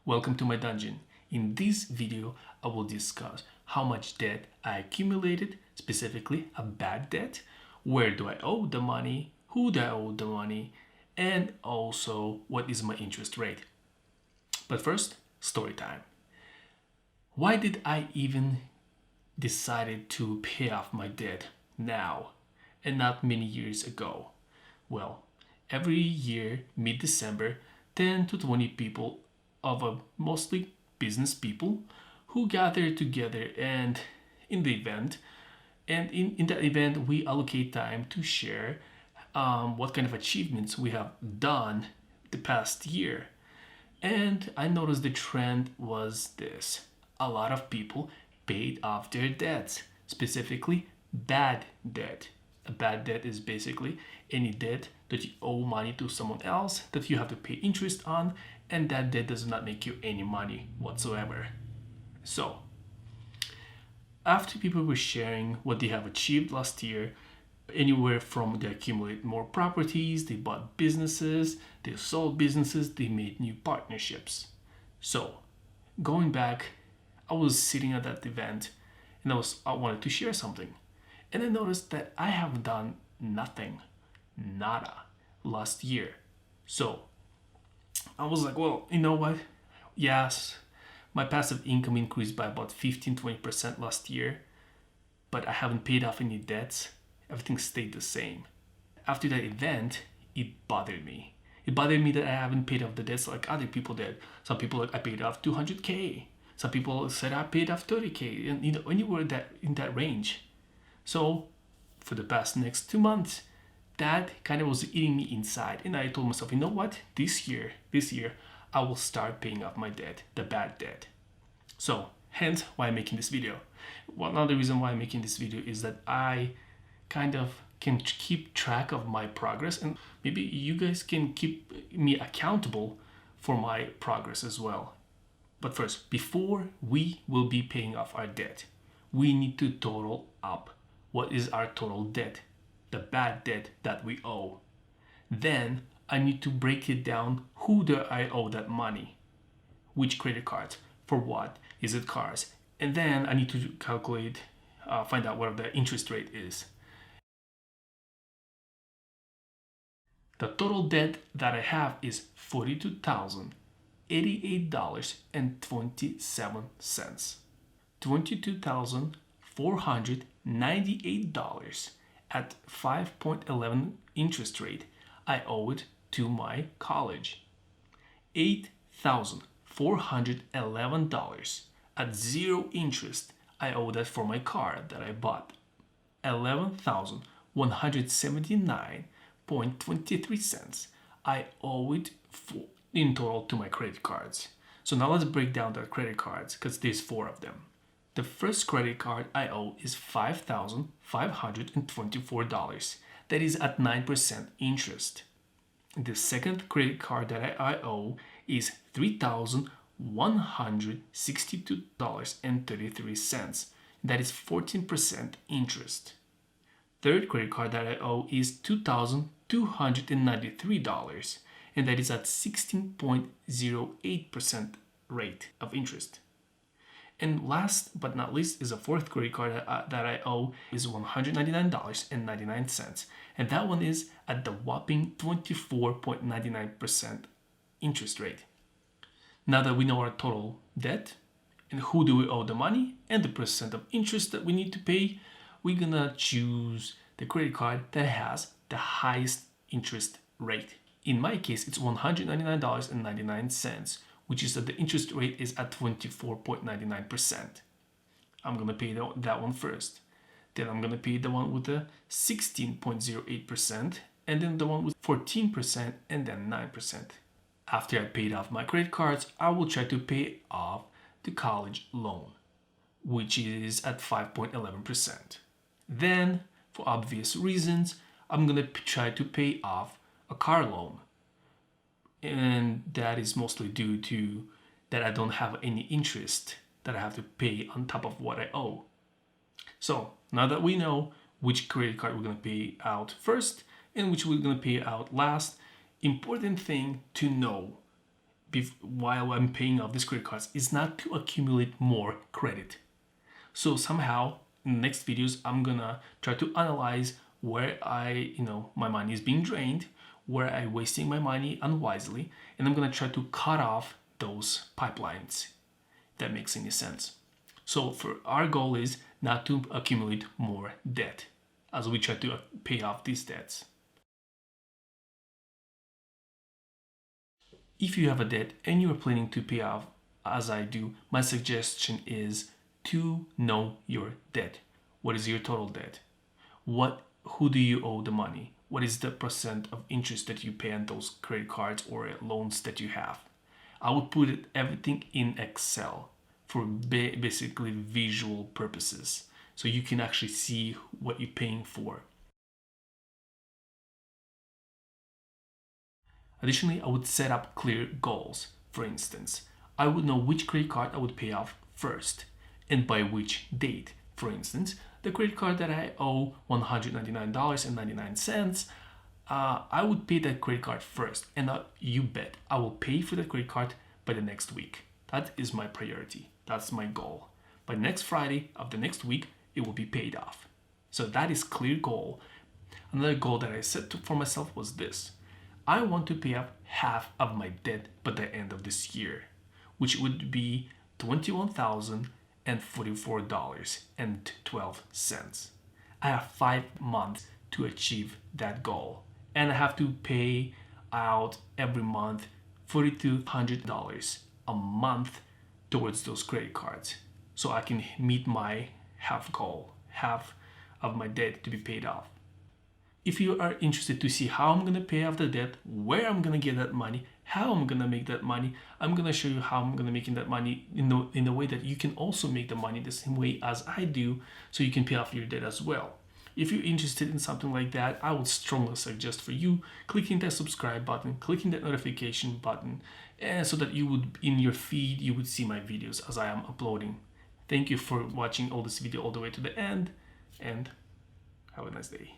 Welcome to my dungeon. In this video, I will discuss how much debt I accumulated, specifically a bad debt, where do I owe the money, who do I owe the money, and also what is my interest rate. But first, story time. Why did I even decided to pay off my debt now and not many years ago? Well, every year, mid-December, 10 to 20 people of mostly business people who gather together and in the event in that event we allocate time to share what kind of achievements we have done the past year. And I noticed the trend was this: a lot of people paid off their debts, specifically bad debt. A bad debt is basically any debt that you owe money to someone else that you have to pay interest on, and that debt does not make you any money whatsoever. So, after people were sharing what they have achieved last year, anywhere from they accumulate more properties, they bought businesses, they sold businesses, they made new partnerships. So, going back, I was sitting at that event and I wanted to share something. And I noticed that I have done nothing, nada, last year. So I was like, well, you know what? Yes, my passive income increased by about 15-20% last year, but I haven't paid off any debts. Everything stayed the same. After that event, it bothered me. It bothered me that I haven't paid off the debts like other people did. Some people like I paid off 200K. Some people said I paid off 30K, and anywhere in that range. So for the past next 2 months, that kind of was eating me inside, and I told myself, you know what? This year, I will start paying off my debt, the bad debt. So hence why I'm making this video. One other reason why I'm making this video is that I kind of can keep track of my progress, and maybe you guys can keep me accountable for my progress as well. But first, before we will be paying off our debt, we need to total up what is our total debt, the bad debt that we owe. Then I need to break it down. Who do I owe that money? Which credit cards? For what? Is it cars? And then I need to calculate, find out what the interest rate is. The total debt that I have is $42,088.27. $22,498 at 5.11 interest rate I owe it to my college. $8,411 at 0 interest I owe that for my car that I bought. $11,179.23 I owe it for in total to my credit cards. So now let's break down the credit cards, because there's 4 of them. The first credit card I owe is $5,524. That is at 9% interest. The second credit card that I owe is $3,162.33. That is 14% interest. Third credit card that I owe is $2,293, and that is at 16.08% rate of interest. And last but not least is a fourth credit card that I owe is $199.99. And that one is at the whopping 24.99% interest rate. Now that we know our total debt and who do we owe the money and the percent of interest that we need to pay, we're gonna choose the credit card that has the highest interest rate. In my case, it's $199.99, which is that the interest rate is at 24.99%. I'm gonna pay that one first. Then I'm gonna pay the one with the 16.08%, and then the one with 14%, and then 9%. After I paid off my credit cards, I will try to pay off the college loan, which is at 5.11%. Then, for obvious reasons, I'm gonna try to pay off a car loan. And that is mostly due to that I don't have any interest that I have to pay on top of what I owe. So now that we know which credit card we're going to pay out first and which we're going to pay out last, important thing to know while I'm paying off these credit cards is not to accumulate more credit. So somehow in the next videos, I'm gonna try to analyze where my money is being drained, where I'm wasting my money unwisely, and I'm gonna try to cut off those pipelines, if that makes any sense. So for our goal is not to accumulate more debt as we try to pay off these debts. If you have a debt and you are planning to pay off as I do, my suggestion is to know your debt. What is your total debt? Who do you owe the money? What is the percent of interest that you pay on those credit cards or loans that you have? I would put everything in Excel for basically visual purposes, so you can actually see what you're paying for. Additionally, I would set up clear goals. For instance, I would know which credit card I would pay off first and by which date. For instance, the credit card that I owe $199.99, I would pay that credit card first, and you bet I will pay for that credit card by the next week. That is my priority. That's my goal. By next Friday of the next week, it will be paid off. So that is clear goal. Another goal that I set for myself was this. I want to pay off half of my debt by the end of this year, which would be $21,044.12. I have 5 months to achieve that goal, and I have to pay out every month $4,200 a month towards those credit cards, so I can meet my half goal, half of my debt to be paid off. If you are interested to see how I'm going to pay off the debt, where I'm going to get that money, how I'm going to make that money, I'm going to show you how I'm going to make that money in a way that you can also make the money the same way as I do, so you can pay off your debt as well. If you're interested in something like that, I would strongly suggest for you clicking that subscribe button, clicking that notification button, and so that you would, in your feed, you would see my videos as I am uploading. Thank you for watching all this video all the way to the end, and have a nice day.